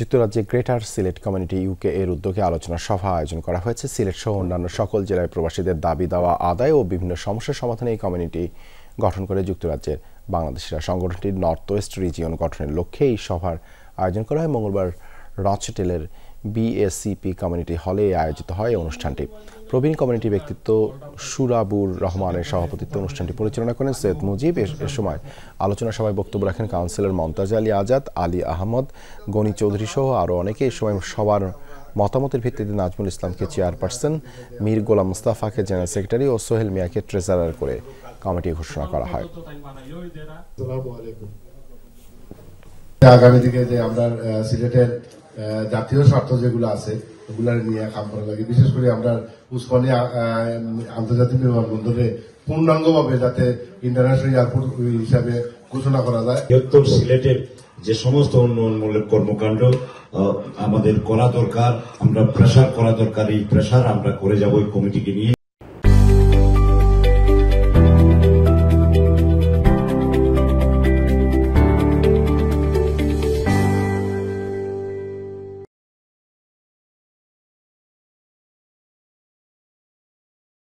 যুক্তরাজ্যে greater Sylhet community UK এর উদ্যোগে আলোচনা সভা আয়োজন করা হয়েছে। সিলেট সহ অন্যান্য সকল জেলায় প্রবাসীদের দাবি দাওয়া আদায় ও বিভিন্ন সমস্যা সমাধানে এই কমিউনিটি গঠন করে যুক্তরাজ্যের বাংলাদেশিরা। সংগঠনটির নর্থ ওয়েস্ট রিজিয়ন গঠনের লক্ষ্যে এই সভার আয়োজন করা হয়। মঙ্গলবার রচটেলের বিএসিপি কমিউনিটি হলে আয়োজিত হয় অনুষ্ঠানটি। প্রবীণ কমিউনিটি ব্যক্তিত্ব সুরাবুর রহমানের সভাপতিত্বে অনুষ্ঠানটি পরিচালনা করেন সৈয়দ মুজিব। এ সময় আলোচনা সভায় বক্তব্য রাখেন কাউন্সিলর মমতাজ আলী আজাদ, আলী আহমদ, গনি চৌধুরী সহ আরও অনেকে। এই সময় সবার মতামতের ভিত্তিতে নাজমুল ইসলামকে চেয়ারপারসন, মীর গোলাম মুস্তাফাকে জেনারেল সেক্রেটারি ও সোহেল মিয়াকে ট্রেজারার করে কমিটি ঘোষণা করা হয়। আগামী দিকে যে আমরা সিলেটের জাতীয় স্বার্থ যেগুলো আছে ওগুলা নিয়ে কাম করা লাগে। বিশেষ করে আমরা উসমানিয়া আন্তর্জাতিক বিমানবন্দরে পূর্ণাঙ্গভাবে যাতে ইন্টারন্যাশনাল এয়ারপোর্ট হিসাবে ঘোষণা করা যায়। বৃহত্তর সিলেটের যে সমস্ত উন্নয়নমূলক কর্মকাণ্ড আমাদের করা দরকার, আমরা প্রেসার করা দরকার, এই প্রেসার আমরা করে যাব এই কমিটিকে নিয়ে।